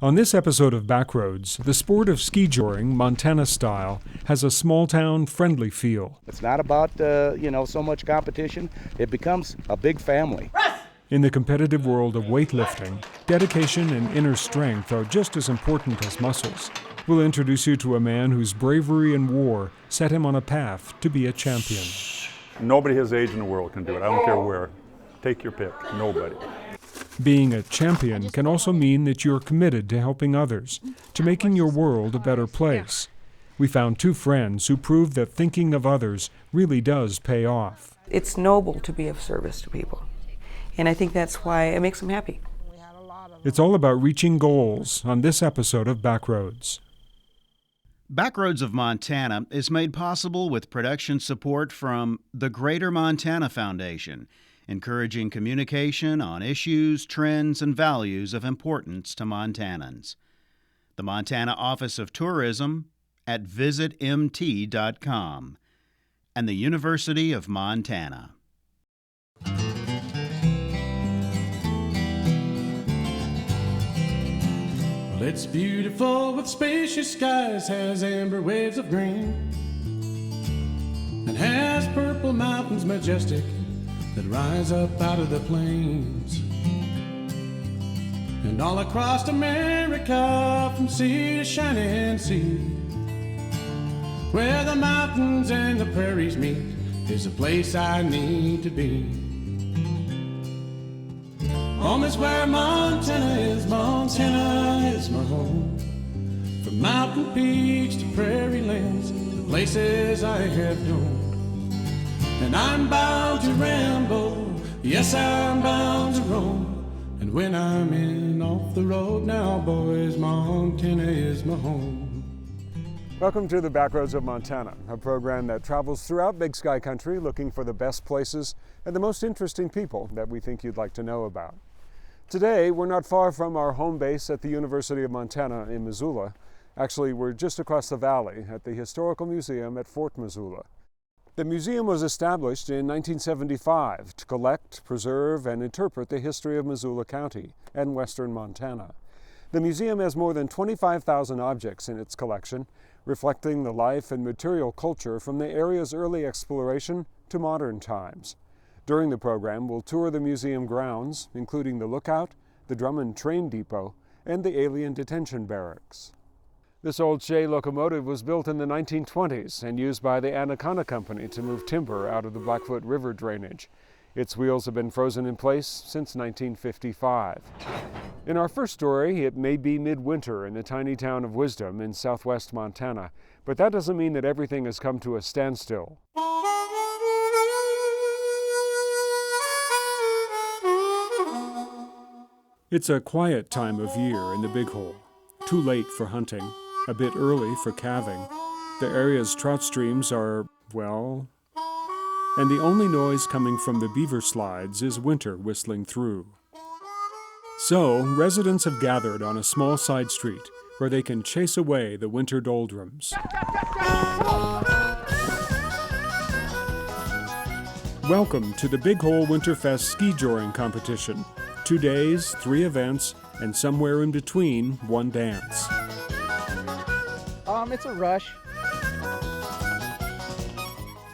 On this episode of Backroads, the sport of skijoring, Montana style, has a small-town, friendly feel. It's not about, so much competition. It becomes a big family. In the competitive world of weightlifting, dedication and inner strength are just as important as muscles. We'll introduce you to a man whose bravery in war set him on a path to be a champion. Nobody his age in the world can do it. I don't care where. Take your pick. Nobody. Being a champion can also mean that you're committed to helping others, to making your world a better place. We found two friends who proved that thinking of others really does pay off. It's noble to be of service to people, and I think that's why it makes them happy. It's all about reaching goals on this episode of Backroads. Backroads of Montana is made possible with production support from the Greater Montana Foundation, encouraging communication on issues, trends, and values of importance to Montanans. The Montana Office of Tourism at visitmt.com, and the University of Montana. Well, it's beautiful with spacious skies, has amber waves of green, and has purple mountains majestic that rise up out of the plains. And all across America, from sea to shining sea, where the mountains and the prairies meet, is a place I need to be. Home is where Montana is my home. From mountain peaks to prairie lands, the places I have known. And I'm bound to ramble, yes, I'm bound to roam. And when I'm in off the road now, boys, Montana is my home. Welcome to the Backroads of Montana, a program that travels throughout Big Sky Country looking for the best places and the most interesting people that we think you'd like to know about. Today, we're not far from our home base at the University of Montana in Missoula. Actually, we're just across the valley at the Historical Museum at Fort Missoula. The museum was established in 1975 to collect, preserve, and interpret the history of Missoula County and western Montana. The museum has more than 25,000 objects in its collection, reflecting the life and material culture from the area's early exploration to modern times. During the program, we'll tour the museum grounds, including the lookout, the Drummond Train Depot, and the Alien Detention Barracks. This old Shay locomotive was built in the 1920s and used by the Anaconda Company to move timber out of the Blackfoot River drainage. Its wheels have been frozen in place since 1955. In our first story, it may be midwinter in the tiny town of Wisdom in southwest Montana, but that doesn't mean that everything has come to a standstill. It's a quiet time of year in the Big Hole. Too late for hunting, a bit early for calving. The area's trout streams are, well, and the only noise coming from the beaver slides is winter whistling through. So, residents have gathered on a small side street where they can chase away the winter doldrums. Welcome to the Big Hole Winterfest Skijoring competition. 2 days, 3 events, and somewhere in between, one dance. It's a rush.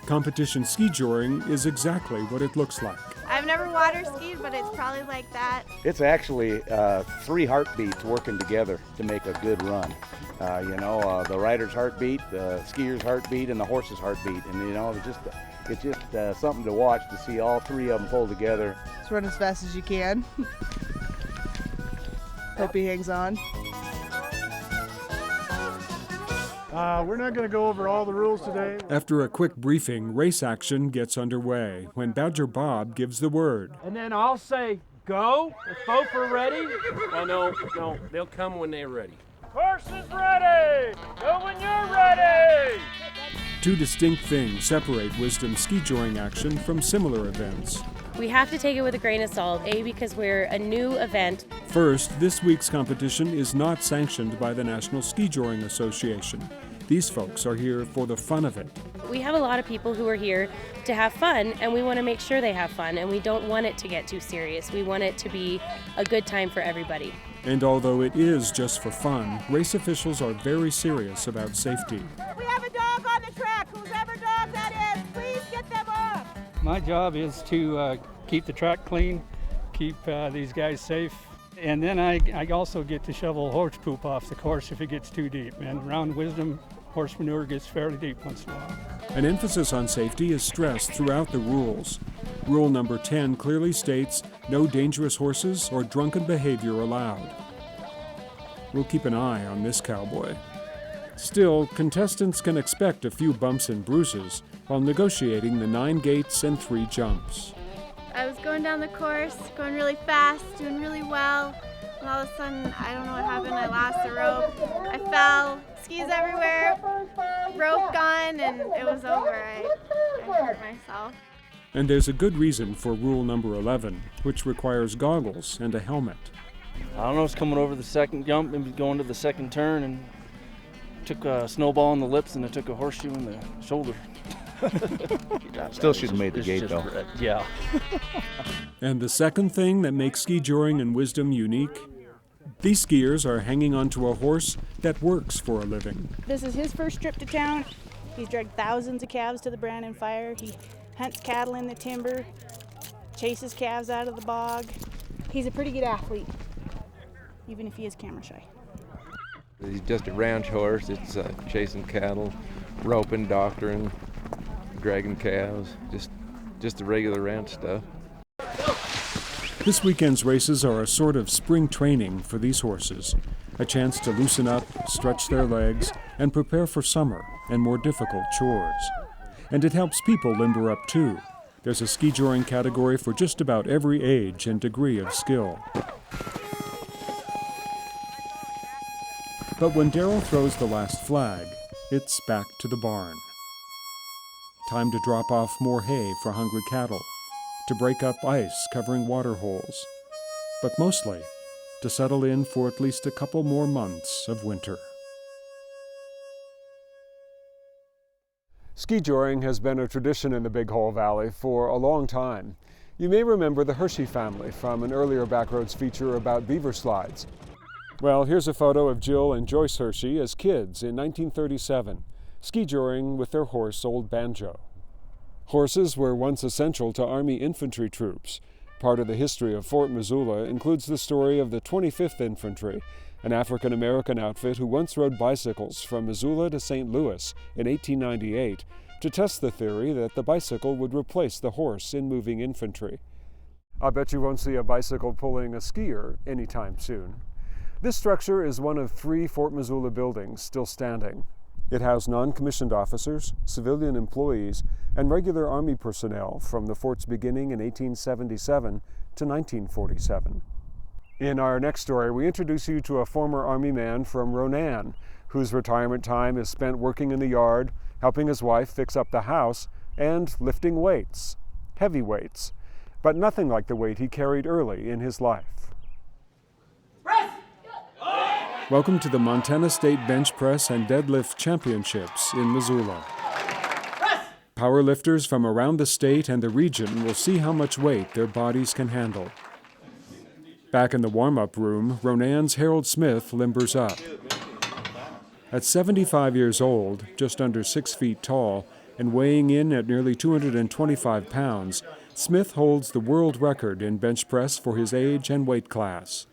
Competition skijoring is exactly what it looks like. I've never water skied, but it's probably like that. It's actually 3 heartbeats working together to make a good run. The rider's heartbeat, the skier's heartbeat, and the horse's heartbeat. And, it's just something to watch to see all 3 of them pull together. Just run as fast as you can. Hope he hangs on. We're not going to go over all the rules today. After a quick briefing, race action gets underway when Badger Bob gives the word. And then I'll say, go, if both are ready. No, they'll come when they're ready. Horse is ready! Go when you're ready! 2 distinct things separate Wisdom skijoring action from similar events. We have to take it with a grain of salt, because we're a new event. First, this week's competition is not sanctioned by the National Skijoring Association. These folks are here for the fun of it. We have a lot of people who are here to have fun, and we want to make sure they have fun, and we don't want it to get too serious. We want it to be a good time for everybody. And although it is just for fun, race officials are very serious about safety. We have a dog on the track. Whoever dog that is, please get them off. My job is to keep the track clean, keep these guys safe. And then I also get to shovel horse poop off the course if it gets too deep. And around Wisdom, horse manure gets fairly deep once in a while. An emphasis on safety is stressed throughout the rules. Rule number 10 clearly states no dangerous horses or drunken behavior allowed. We'll keep an eye on this cowboy. Still, contestants can expect a few bumps and bruises while negotiating the 9 gates and 3 jumps. I was going down the course, going really fast, doing really well, and all of a sudden, I don't know what happened, I lost the rope. I fell, skis everywhere, rope gone, and it was over. I hurt myself. And there's a good reason for rule number 11, which requires goggles and a helmet. I don't know, I was coming over the second jump and going to the second turn and took a snowball in the lips and I took a horseshoe in the shoulder. Still should have made the gate though. Yeah. And the second thing that makes Skijoring and Wisdom unique? These skiers are hanging onto a horse that works for a living. This is his first trip to town. He's dragged thousands of calves to the Brandon Fire. He hunts cattle in the timber, chases calves out of the bog. He's a pretty good athlete, even if he is camera shy. He's just a ranch horse. It's chasing cattle, roping, doctoring, dragging calves, just the regular ranch stuff. This weekend's races are a sort of spring training for these horses, a chance to loosen up, stretch their legs, and prepare for summer and more difficult chores. And it helps people limber up too. There's a skijoring category for just about every age and degree of skill. But when Darryl throws the last flag, it's back to the barn. Time to drop off more hay for hungry cattle, to break up ice covering water holes, but mostly to settle in for at least a couple more months of winter. Skijoring has been a tradition in the Big Hole Valley for a long time. You may remember the Hershey family from an earlier Backroads feature about beaver slides. Well, here's a photo of Jill and Joyce Hershey as kids in 1937, skijoring with their horse, Old Banjo. Horses were once essential to Army infantry troops. Part of the history of Fort Missoula includes the story of the 25th Infantry, an African-American outfit who once rode bicycles from Missoula to St. Louis in 1898 to test the theory that the bicycle would replace the horse in moving infantry. I'll bet you won't see a bicycle pulling a skier anytime soon. This structure is one of 3 Fort Missoula buildings still standing. It housed non-commissioned officers, civilian employees, and regular Army personnel from the fort's beginning in 1877 to 1947. In our next story, we introduce you to a former Army man from Ronan, whose retirement time is spent working in the yard, helping his wife fix up the house, and lifting weights, heavy weights, but nothing like the weight he carried early in his life. Welcome to the Montana State Bench Press and Deadlift Championships in Missoula. Powerlifters from around the state and the region will see how much weight their bodies can handle. Back in the warm-up room, Ronan's Harold Smith limbers up. At 75 years old, just under 6 feet tall, and weighing in at nearly 225 pounds, Smith holds the world record in bench press for his age and weight class.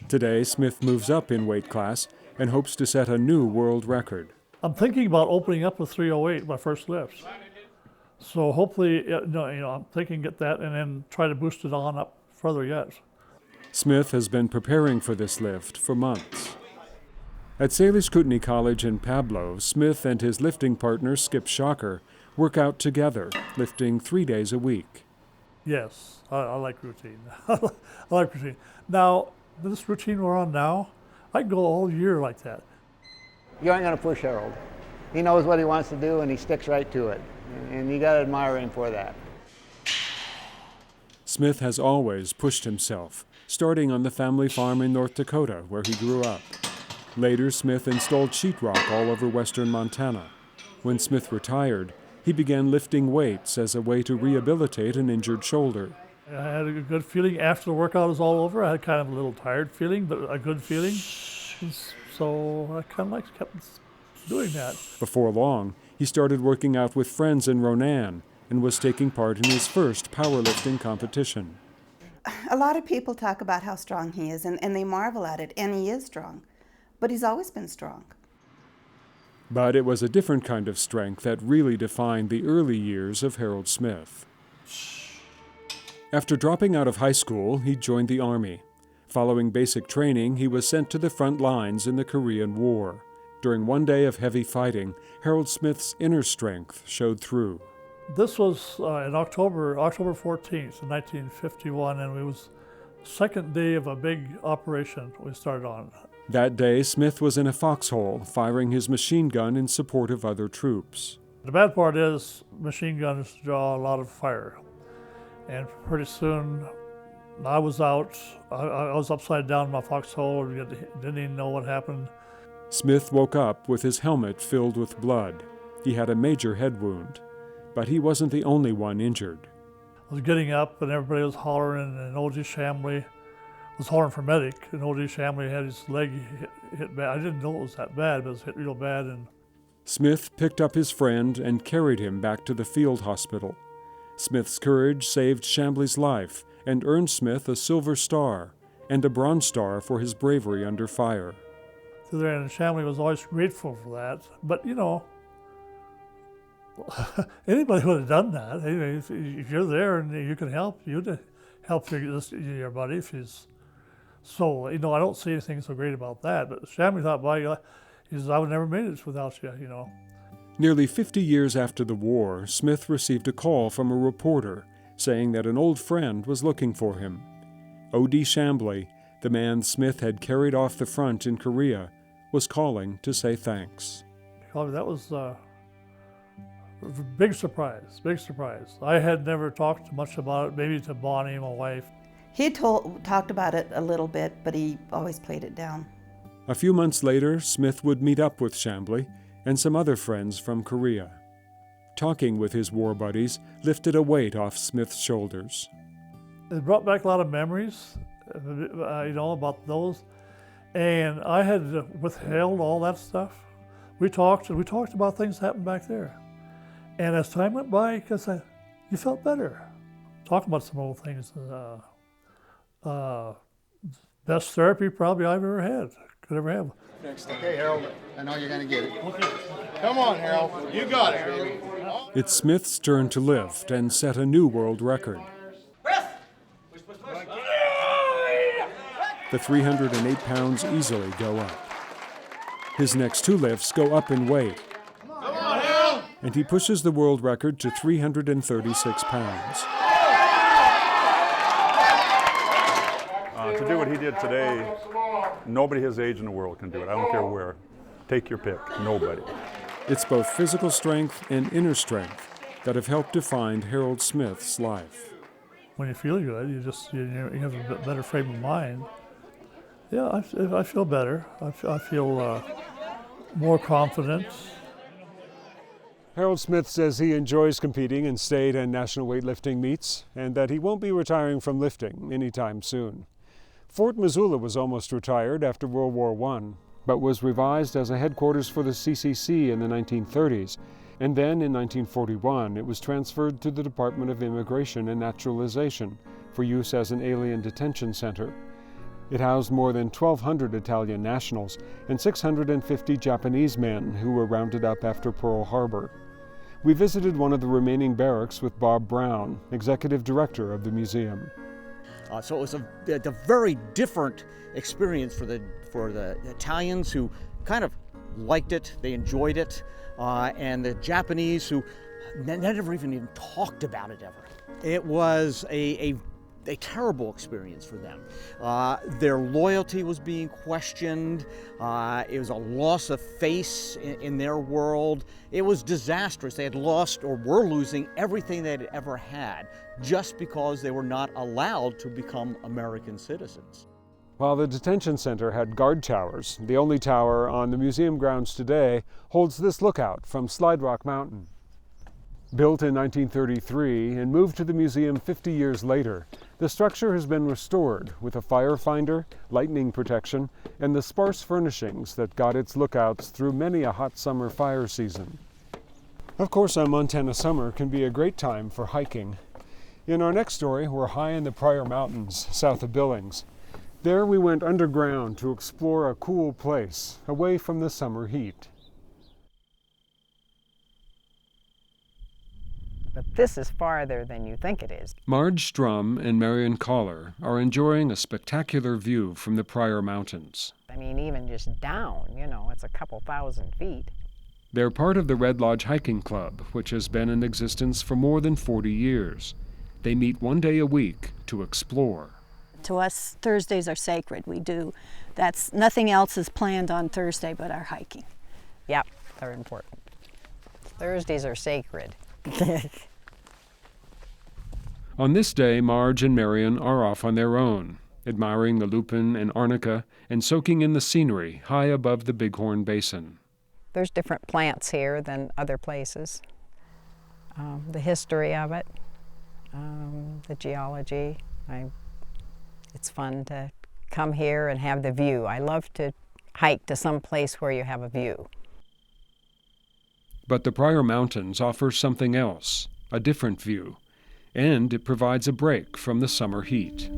Today, Smith moves up in weight class and hopes to set a new world record. I'm thinking about opening up with 308, my first lifts. So hopefully, I'm thinking get that and then try to boost it on up further yet. Smith has been preparing for this lift for months. At Salish Kootenai College in Pablo, Smith and his lifting partner, Skip Shocker, work out together, lifting 3 days a week. Yes, I like routine. I like routine. Now, this routine we're on now, I can go all year like that. You ain't gonna push Harold. He knows what he wants to do and he sticks right to it. And you gotta admire him for that. Smith has always pushed himself, starting on the family farm in North Dakota where he grew up. Later, Smith installed sheetrock all over western Montana. When Smith retired, he began lifting weights as a way to rehabilitate an injured shoulder. I had a good feeling after the workout was all over. I had kind of a little tired feeling, but a good feeling. So I kind of kept doing that. Before long, he started working out with friends in Ronan and was taking part in his first powerlifting competition. A lot of people talk about how strong he is, and they marvel at it, and he is strong. But he's always been strong. But it was a different kind of strength that really defined the early years of Harold Smith. After dropping out of high school, he joined the Army. Following basic training, he was sent to the front lines in the Korean War. During one day of heavy fighting, Harold Smith's inner strength showed through. This was in October 14th, 1951, and it was the second day of a big operation we started on. That day, Smith was in a foxhole, firing his machine gun in support of other troops. The bad part is machine guns draw a lot of fire. And pretty soon, I was out. I was upside down in my foxhole, didn't even know what happened. Smith woke up with his helmet filled with blood. He had a major head wound, but he wasn't the only one injured. I was getting up and everybody was hollering, and O.G. Chambly was hollering for medic, and O.G. Chambly had his leg hit bad. I didn't know it was that bad, but it was hit real bad. And Smith picked up his friend and carried him back to the field hospital. Smith's courage saved Chambly's life and earned Smith a Silver Star and a Bronze Star for his bravery under fire. And Chambly was always grateful for that. But, you know, anybody would have done that. If you're there and you can help, you'd help your buddy if he's... So, you know, I don't see anything so great about that. But Chambly thought, well, he says, I would never made it without you, you know. Nearly 50 years after the war, Smith received a call from a reporter saying that an old friend was looking for him. O.D. Chambly, the man Smith had carried off the front in Korea, was calling to say thanks. That was a big surprise, big surprise. I had never talked much about it, maybe to Bonnie, my wife. He talked about it a little bit, but he always played it down. A few months later, Smith would meet up with Chambly and some other friends from Korea. Talking with his war buddies lifted a weight off Smith's shoulders. It brought back a lot of memories, you know, about those. And I had withheld all that stuff. We talked about things that happened back there. And as time went by, because you felt better. Talking about some old things. Best therapy probably I've ever had, could ever have. Next. Okay, Harold, I know you're going to get it. Come on, Harold, you got it, baby. It's Smith's turn to lift and set a new world record. The 308 pounds easily go up. His next two lifts go up in weight. Come on, Harold! And he pushes the world record to 336 pounds. To do what he did today, nobody his age in the world can do it. I don't care where. Take your pick. Nobody. It's both physical strength and inner strength that have helped define Harold Smith's life. When you feel good, you have a better frame of mind. Yeah, I feel better. I feel more confident. Harold Smith says he enjoys competing in state and national weightlifting meets and that he won't be retiring from lifting anytime soon. Fort Missoula was almost retired after World War I, but was revised as a headquarters for the CCC in the 1930s, and then in 1941 it was transferred to the Department of Immigration and Naturalization for use as an alien detention center. It housed more than 1,200 Italian nationals and 650 Japanese men who were rounded up after Pearl Harbor. We visited one of the remaining barracks with Bob Brown, executive director of the museum. So it was a very different experience for the Italians who kind of liked it, they enjoyed it, and the Japanese who never even talked about it ever. It was a terrible experience for them. Their loyalty was being questioned. It was a loss of face in their world. It was disastrous. They had lost or were losing everything they had ever had just because they were not allowed to become American citizens. While the detention center had guard towers, the only tower on the museum grounds today holds this lookout from Slide Rock Mountain. Built in 1933 and moved to the museum 50 years later, the structure has been restored with a fire finder, lightning protection, and the sparse furnishings that got its lookouts through many a hot summer fire season. Of course, a Montana summer can be a great time for hiking. In our next story, we're high in the Pryor Mountains, south of Billings. There we went underground to explore a cool place, away from the summer heat. But this is farther than you think it is. Marge Strum and Marion Collar are enjoying a spectacular view from the Pryor Mountains. I mean, even just down, you know, it's a couple thousand feet. They're part of the Red Lodge Hiking Club, which has been in existence for more than 40 years. They meet one day a week to explore. To us, Thursdays are sacred. Nothing else is planned on Thursday but our hiking. Yep, they're important. Thursdays are sacred. On this day, Marge and Marion are off on their own, admiring the lupin and arnica and soaking in the scenery high above the Bighorn Basin. There's different plants here than other places. The history of it, the geology. It's fun to come here and have the view. I love to hike to some place where you have a view. But the Pryor Mountains offers something else, a different view, and it provides a break from the summer heat.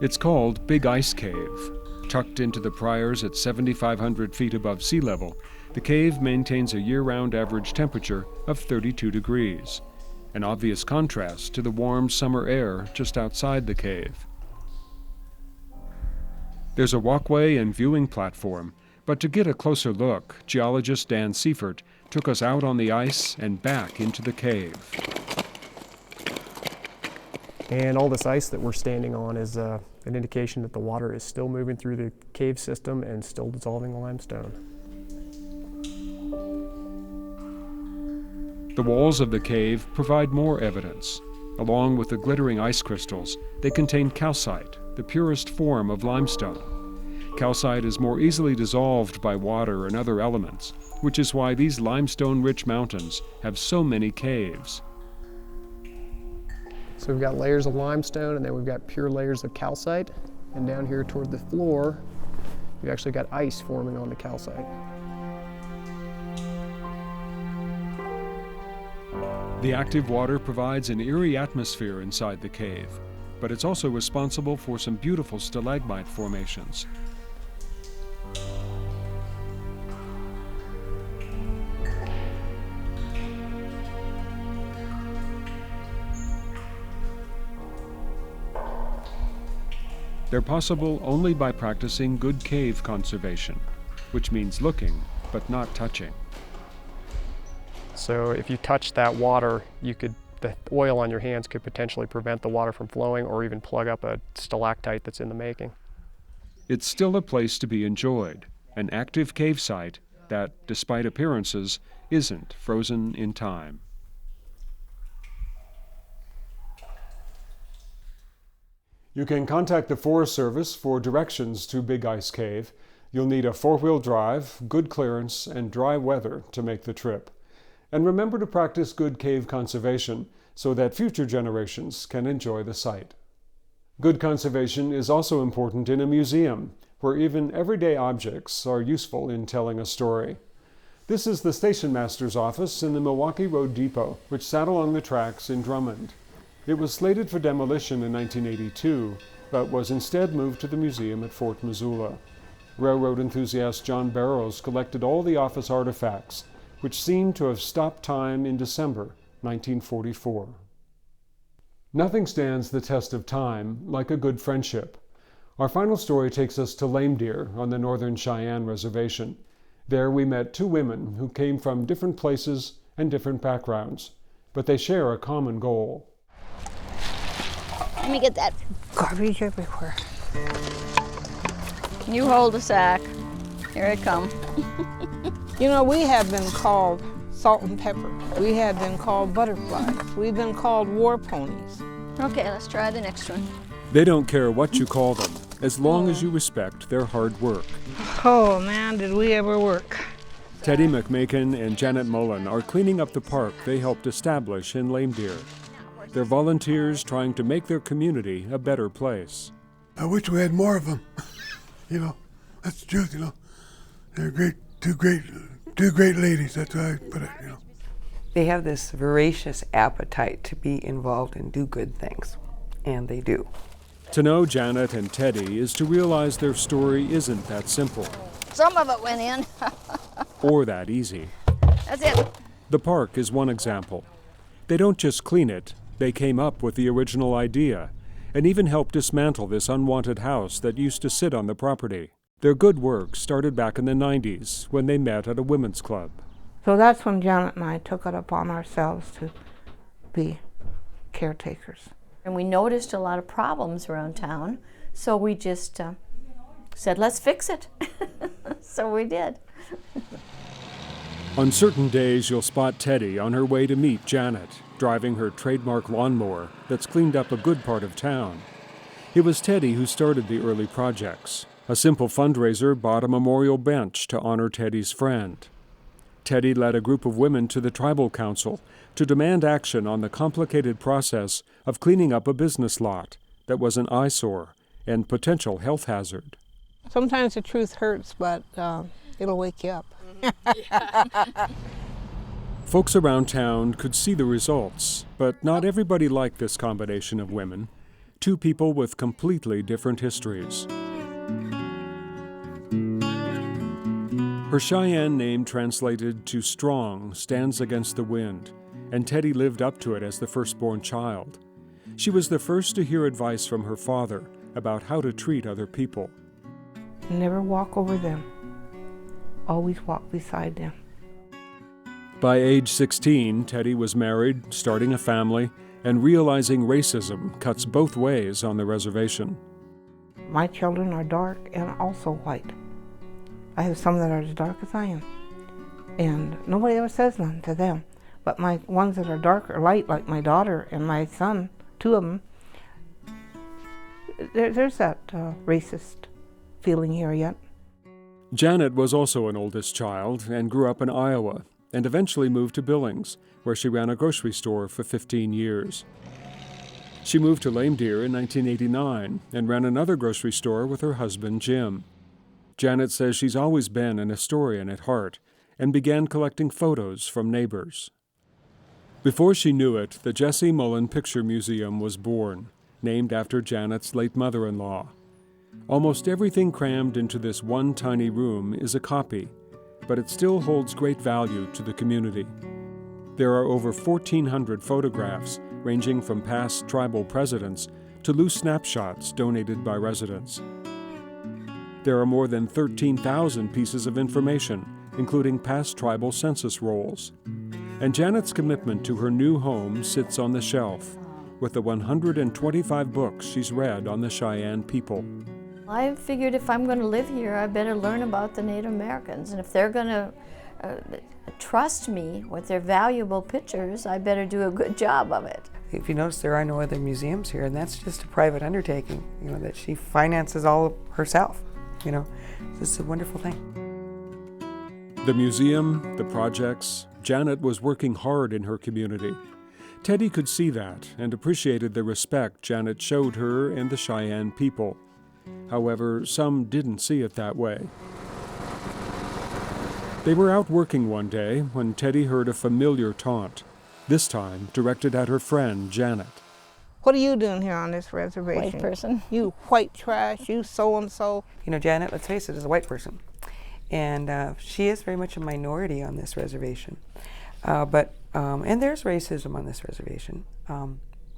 It's called Big Ice Cave. Tucked into the Pryors at 7,500 feet above sea level, the cave maintains a year-round average temperature of 32 degrees, an obvious contrast to the warm summer air just outside the cave. There's a walkway and viewing platform, but to get a closer look, geologist Dan Seifert took us out on the ice and back into the cave. And all this ice that we're standing on is an indication that the water is still moving through the cave system and still dissolving the limestone. The walls of the cave provide more evidence. Along with the glittering ice crystals, they contain calcite, the purest form of limestone. Calcite is more easily dissolved by water and other elements, which is why these limestone-rich mountains have so many caves. So we've got layers of limestone, and then we've got pure layers of calcite. And down here toward the floor, you've actually got ice forming on the calcite. The active water provides an eerie atmosphere inside the cave, but it's also responsible for some beautiful stalagmite formations. They're possible only by practicing good cave conservation, which means looking but not touching. So if you touch that water, the oil on your hands could potentially prevent the water from flowing or even plug up a stalactite that's in the making. It's still a place to be enjoyed, an active cave site that, despite appearances, isn't frozen in time. You can contact the Forest Service for directions to Big Ice Cave. You'll need a four-wheel drive, good clearance, and dry weather to make the trip. And remember to practice good cave conservation so that future generations can enjoy the site. Good conservation is also important in a museum, where even everyday objects are useful in telling a story. This is the station master's office in the Milwaukee Road Depot, which sat along the tracks in Drummond. It was slated for demolition in 1982, but was instead moved to the museum at Fort Missoula. Railroad enthusiast John Barrows collected all the office artifacts, which seemed to have stopped time in December 1944. Nothing stands the test of time like a good friendship. Our final story takes us to Lame Deer on the Northern Cheyenne Reservation. There we met two women who came from different places and different backgrounds, but they share a common goal. Let me get that garbage everywhere. Can you hold a sack? Here I come. You know, we have been called salt and pepper. We had been called butterflies. We've been called war ponies. Okay, let's try the next one. They don't care what you call them, as long as you respect their hard work. Oh man, did we ever work. Teddy McMakin and Janet Mullen are cleaning up the park they helped establish in Lame Deer. They're volunteers trying to make their community a better place. I wish we had more of them. You know, that's the truth, you know. They're great, two great ladies, that's how I put it, you know. They have this voracious appetite to be involved and do good things, and they do. To know Janet and Teddy is to realize their story isn't that simple. Some of it went in. Or that easy. That's it. The park is one example. They don't just clean it, they came up with the original idea, and even helped dismantle this unwanted house that used to sit on the property. Their good work started back in the 90s when they met at a women's club. So that's when Janet and I took it upon ourselves to be caretakers. And we noticed a lot of problems around town, so we just said, let's fix it. So we did. On certain days, you'll spot Teddy on her way to meet Janet, driving her trademark lawnmower that's cleaned up a good part of town. It was Teddy who started the early projects. A simple fundraiser bought a memorial bench to honor Teddy's friend. Teddy led a group of women to the tribal council to demand action on the complicated process of cleaning up a business lot that was an eyesore and potential health hazard. Sometimes the truth hurts, but it'll wake you up. Folks around town could see the results, but not everybody liked this combination of women, two people with completely different histories. Her Cheyenne name translated to strong stands against the wind, and Teddy lived up to it as the firstborn child. She was the first to hear advice from her father about how to treat other people. Never walk over them. Always walk beside them. By age 16, Teddy was married, starting a family, and realizing racism cuts both ways on the reservation. My children are dark and also white. I have some that are as dark as I am. And nobody ever says nothing to them. But my ones that are dark or light, like my daughter and my son, two of them, there's that racist feeling here yet. Janet was also an oldest child and grew up in Iowa, and eventually moved to Billings, where she ran a grocery store for 15 years. She moved to Lame Deer in 1989 and ran another grocery store with her husband, Jim. Janet says she's always been an historian at heart and began collecting photos from neighbors. Before she knew it, the Jessie Mullen Picture Museum was born, named after Janet's late mother-in-law. Almost everything crammed into this one tiny room is a copy, but it still holds great value to the community. There are over 1,400 photographs, ranging from past tribal presidents to loose snapshots donated by residents. There are more than 13,000 pieces of information, including past tribal census rolls. And Janet's commitment to her new home sits on the shelf, with the 125 books she's read on the Cheyenne people. I figured if I'm going to live here, I better learn about the Native Americans. And if they're going to trust me with their valuable pictures, I better do a good job of it. If you notice, there are no other museums here, and that's just a private undertaking, you know, that she finances all herself. You know, it's a wonderful thing. The museum, the projects, Janet was working hard in her community. Teddy could see that and appreciated the respect Janet showed her and the Cheyenne people. However, some didn't see it that way. They were out working one day when Teddy heard a familiar taunt, this time directed at her friend, Janet. What are you doing here on this reservation? White person. You white trash, you so-and-so. You know, Janet, let's face it, is a white person. And she is very much a minority on this reservation. And there's racism on this reservation,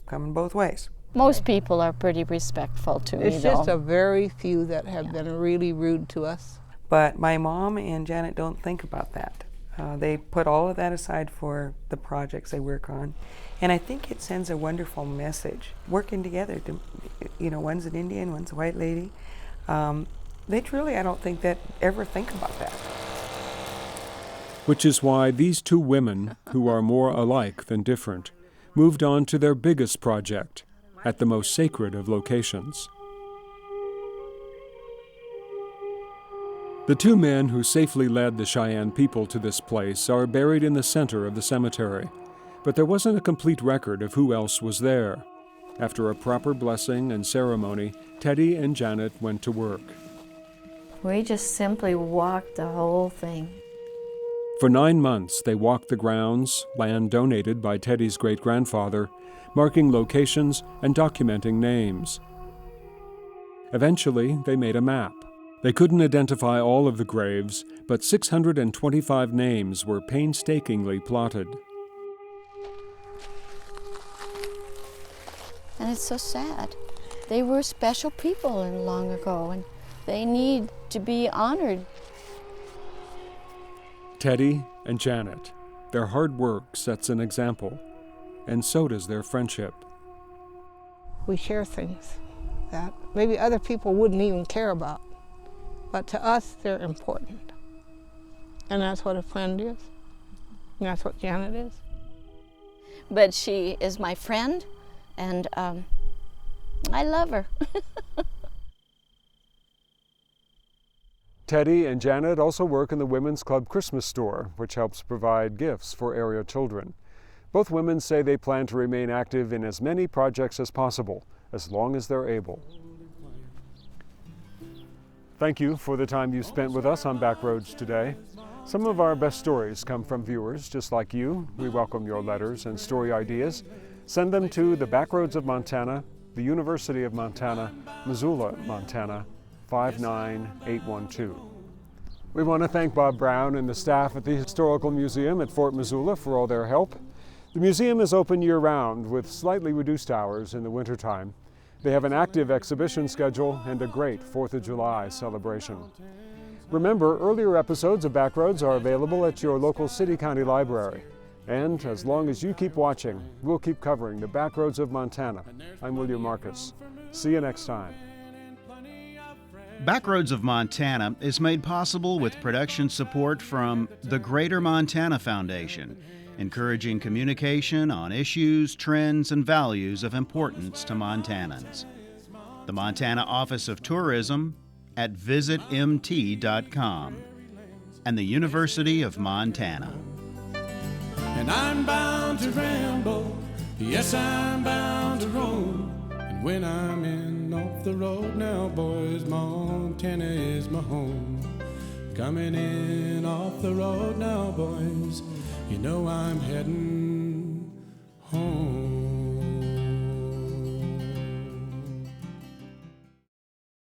coming both ways. Most people are pretty respectful to me, It's just a very few that have been really rude to us. But my mom and Janet don't think about that. They put all of that aside for the projects they work on. And I think it sends a wonderful message, working together. To, you know, one's an Indian, one's a white lady. They truly, I don't think that ever think about that. which is why these two women, who are more alike than different, moved on to their biggest project at the most sacred of locations. The two men who safely led the Cheyenne people to this place are buried in the center of the cemetery, but there wasn't a complete record of who else was there. After a proper blessing and ceremony, Teddy and Janet went to work. We just simply walked the whole thing. For 9 months, they walked the grounds, land donated by Teddy's great-grandfather, marking locations and documenting names. Eventually, they made a map. They couldn't identify all of the graves, but 625 names were painstakingly plotted. And it's so sad. They were special people long ago, and they need to be honored. Teddy and Janet, their hard work sets an example, and so does their friendship. We share things that maybe other people wouldn't even care about, but to us, they're important. And that's what a friend is, and that's what Janet is. But she is my friend, and I love her. Teddy and Janet also work in the Women's Club Christmas store, which helps provide gifts for area children. Both women say they plan to remain active in as many projects as possible, as long as they're able. Thank you for the time you spent with us on Backroads today. Some of our best stories come from viewers just like you. We welcome your letters and story ideas. Send them to the Backroads of Montana, the University of Montana, Missoula, Montana, 59812. We want to thank Bob Brown and the staff at the Historical Museum at Fort Missoula for all their help. The museum is open year-round with slightly reduced hours in the wintertime. They have an active exhibition schedule and a great 4th of July celebration. Remember, earlier episodes of Backroads are available at your local city-county library. And as long as you keep watching, we'll keep covering the Backroads of Montana. I'm William Marcus. See you next time. Backroads of Montana is made possible with production support from the Greater Montana Foundation, encouraging communication on issues, trends, and values of importance to Montanans. The Montana Office of Tourism at visitmt.com, and the University of Montana. And I'm bound to ramble, yes, I'm bound to roam. And when I'm in off the road now, boys, Montana is my home. Coming in off the road now, boys, you know I'm heading home.